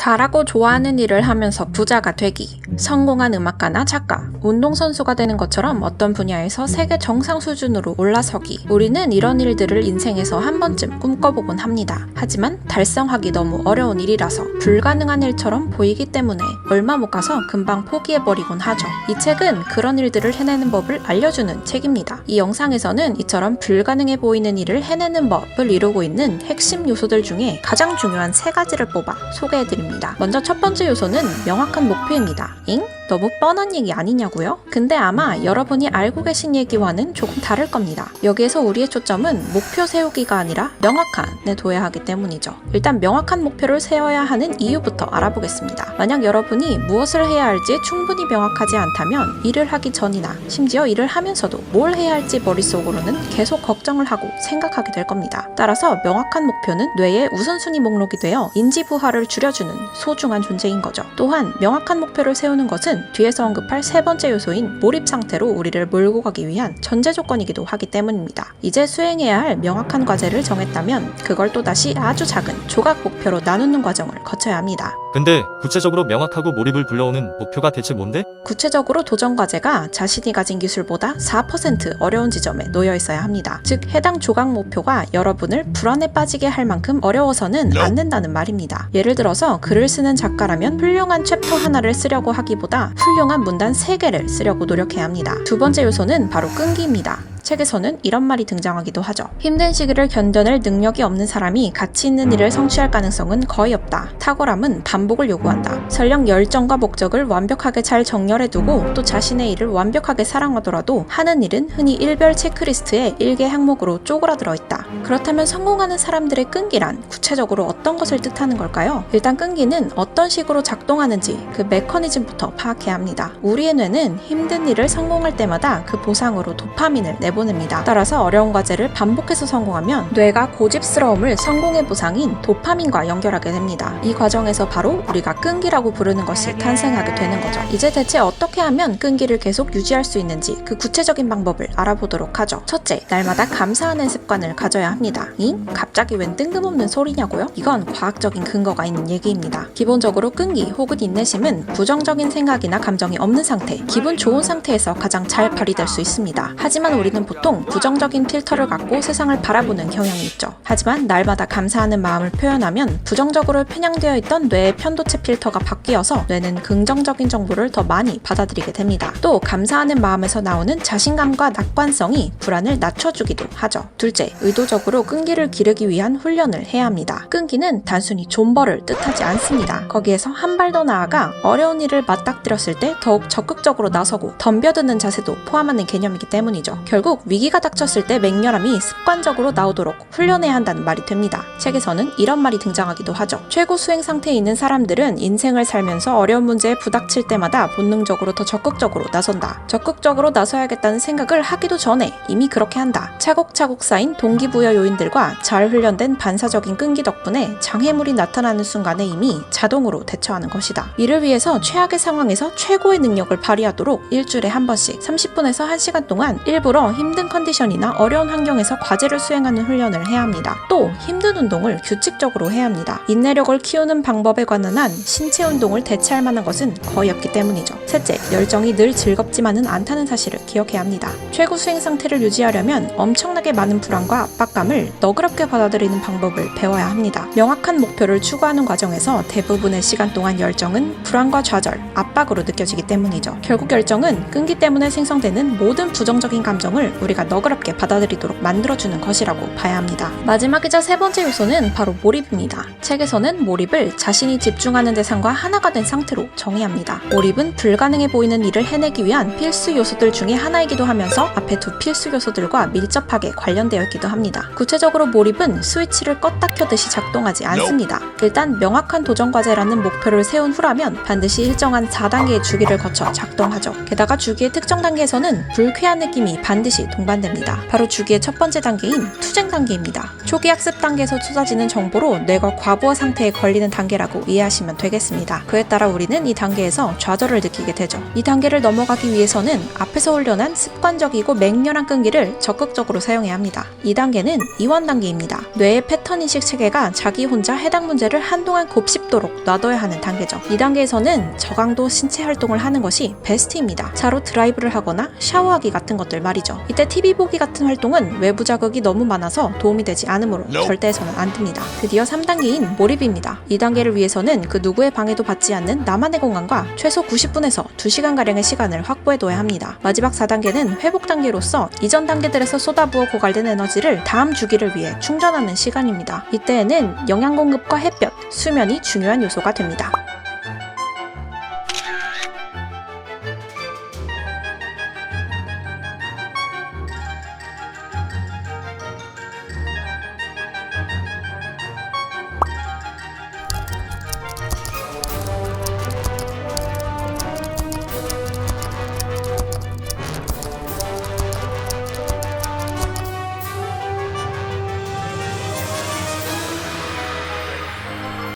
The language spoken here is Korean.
잘하고 좋아하는 일을 하면서 부자가 되기, 성공한 음악가나 작가, 운동선수가 되는 것처럼 어떤 분야에서 세계 정상 수준으로 올라서기. 우리는 이런 일들을 인생에서 한 번쯤 꿈꿔보곤 합니다. 하지만 달성하기 너무 어려운 일이라서 불가능한 일처럼 보이기 때문에 얼마 못 가서 금방 포기해버리곤 하죠. 이 책은 그런 일들을 해내는 법을 알려주는 책입니다. 이 영상에서는 이처럼 불가능해 보이는 일을 해내는 법을 이루고 있는 핵심 요소들 중에 가장 중요한 3가지를 뽑아 소개해드립니다. 먼저 첫 번째 요소는 명확한 목표입니다. 잉? 너무 뻔한 얘기 아니냐고요? 근데 아마 여러분이 알고 계신 얘기와는 조금 다를 겁니다. 여기에서 우리의 초점은 목표 세우기가 아니라 명확한에 둬야 하기 때문이죠. 일단 명확한 목표를 세워야 하는 이유부터 알아보겠습니다. 만약 여러분이 무엇을 해야 할지 충분히 명확하지 않다면 일을 하기 전이나 심지어 일을 하면서도 뭘 해야 할지 머릿속으로는 계속 걱정을 하고 생각하게 될 겁니다. 따라서 명확한 목표는 뇌의 우선순위 목록이 되어 인지부하를 줄여주는 소중한 존재인 거죠. 또한 명확한 목표를 세우는 것은 뒤에서 언급할 3번째 요소인 몰입 상태로 우리를 몰고 가기 위한 전제 조건이기도 하기 때문입니다. 이제 수행해야 할 명확한 과제를 정했다면 그걸 또다시 아주 작은 조각 목표로 나누는 과정을 거쳐야 합니다. 근데 구체적으로 명확하고 몰입을 불러오는 목표가 대체 뭔데? 구체적으로 도전 과제가 자신이 가진 기술보다 4% 어려운 지점에 놓여 있어야 합니다. 즉 해당 조각 목표가 여러분을 불안에 빠지게 할 만큼 어려워서는 안 된다는 말입니다. 예를 들어서 글을 쓰는 작가라면 훌륭한 챕터 하나를 쓰려고 하기보다 훌륭한 문단 3개를 쓰려고 노력해야 합니다. 두 번째 요소는 바로 끈기입니다. 책에서는 이런 말이 등장하기도 하죠. 힘든 시기를 견뎌낼 능력이 없는 사람이 가치 있는 일을 성취할 가능성은 거의 없다. 탁월함은 반복을 요구한다. 설령 열정과 목적을 완벽하게 잘 정렬해두고 또 자신의 일을 완벽하게 사랑하더라도 하는 일은 흔히 일별 체크리스트의 일개 항목으로 쪼그라들어 있다. 그렇다면 성공하는 사람들의 끈기란 구체적으로 어떤 것을 뜻하는 걸까요? 일단 끈기는 어떤 식으로 작동하는지 그 메커니즘부터 파악해야 합니다. 우리의 뇌는 힘든 일을 성공할 때마다 그 보상으로 도파민을 내보냅니다. 따라서 어려운 과제를 반복해서 성공하면 뇌가 고집스러움을 성공의 보상인 도파민과 연결하게 됩니다. 이 과정에서 바로 우리가 끈기라고 부르는 것이 탄생하게 되는 거죠. 이제 대체 어떻게 하면 끈기를 계속 유지할 수 있는지 그 구체적인 방법을 알아보도록 하죠. 첫째, 날마다 감사하는 습관을 가져야 합니다. 갑자기 웬 뜬금없는 소리냐고요? 이건 과학적인 근거가 있는 얘기입니다. 기본적으로 끈기 혹은 인내심은 부정적인 생각이나 감정이 없는 상태, 기분 좋은 상태에서 가장 잘 발휘될 수 있습니다. 하지만 우리는 보통 부정적인 필터를 갖고 세상을 바라보는 경향이 있죠. 하지만 날마다 감사하는 마음을 표현하면 부정적으로 편향되어 있던 뇌의 편도체 필터가 바뀌어서 뇌는 긍정적인 정보를 더 많이 받아들이게 됩니다. 또 감사하는 마음에서 나오는 자신감과 낙관성이 불안을 낮춰주기도 하죠. 둘째, 의도적으로 끈기를 기르기 위한 훈련을 해야 합니다. 끈기는 단순히 존버를 뜻하지 않습니다. 거기에서 한 발 더 나아가 어려운 일을 맞닥뜨렸을 때 더욱 적극적으로 나서고 덤벼드는 자세도 포함하는 개념이기 때문이죠. 결국 위기가 닥쳤을 때 맹렬함이 습관적으로 나오도록 훈련해야 한다는 말이 됩니다. 책에서는 이런 말이 등장하기도 하죠. 최고 수행 상태에 있는 사람들은 인생을 살면서 어려운 문제에 부닥칠 때마다 본능적으로 더 적극적으로 나선다. 적극적으로 나서야겠다는 생각을 하기도 전에 이미 그렇게 한다. 차곡차곡 쌓인 동기부여 요인들과 잘 훈련된 반사적인 끈기 덕분에 장애물이 나타나는 순간에 이미 자동으로 대처하는 것이다. 이를 위해서 최악의 상황에서 최고의 능력을 발휘하도록 일주일에 한 번씩 30분에서 1시간 동안 일부러 힘든 컨디션이나 어려운 환경에서 과제를 수행하는 훈련을 해야 합니다. 또 힘든 운동을 규칙적으로 해야 합니다. 인내력을 키우는 방법에 관한 한 신체 운동을 대체할 만한 것은 거의 없기 때문이죠. 셋째, 열정이 늘 즐겁지만은 않다는 사실을 기억해야 합니다. 최고 수행 상태를 유지하려면 엄청나게 많은 불안과 압박감을 너그럽게 받아들이는 방법을 배워야 합니다. 명확한 목표를 추구하는 과정에서 대부분의 시간 동안 열정은 불안과 좌절, 압박으로 느껴지기 때문이죠. 결국 열정은 끈기 때문에 생성되는 모든 부정적인 감정을 우리가 너그럽게 받아들이도록 만들어주는 것이라고 봐야 합니다. 마지막이자 3번째 요소는 바로 몰입입니다. 책에서는 몰입을 자신이 집중하는 대상과 하나가 된 상태로 정의합니다. 몰입은 불가능해 보이는 일을 해내기 위한 필수 요소들 중에 하나이기도 하면서 앞에 두 필수 요소들과 밀접하게 관련되어 있기도 합니다. 구체적으로 몰입은 스위치를 껐다 켜듯이 작동하지 않습니다. 일단 명확한 도전 과제라는 목표를 세운 후라면 반드시 일정한 4단계의 주기를 거쳐 작동하죠. 게다가 주기의 특정 단계에서는 불쾌한 느낌이 반드시 것이 동반됩니다. 바로 주기의 첫 번째 단계인 투쟁 단계입니다. 초기 학습 단계에서 쏟아지는 정보로 뇌가 과부하 상태에 걸리는 단계라고 이해하시면 되겠습니다. 그에 따라 우리는 이 단계에서 좌절을 느끼게 되죠. 이 단계를 넘어가기 위해서는 앞에서 훈련한 습관적이고 맹렬한 끈기를 적극적으로 사용해야 합니다. 이 단계는 이완 단계입니다. 뇌의 패턴 인식 체계가 자기 혼자 해당 문제를 한동안 곱씹도록 놔둬야 하는 단계죠. 이 단계에서는 저강도 신체 활동을 하는 것이 베스트입니다. 차로 드라이브를 하거나 샤워하기 같은 것들 말이죠. 이때 TV 보기 같은 활동은 외부 자극이 너무 많아서 도움이 되지 않으므로 절대 해서는 안 됩니다. 드디어 3단계인 몰입입니다. 이 단계를 위해서는 그 누구의 방해도 받지 않는 나만의 공간과 최소 90분에서 2시간가량의 시간을 확보해둬야 합니다. 마지막 4단계는 회복 단계로서 이전 단계들에서 쏟아부어 고갈된 에너지를 다음 주기를 위해 충전하는 시간입니다. 이때에는 영양 공급과 햇볕, 수면이 중요한 요소가 됩니다.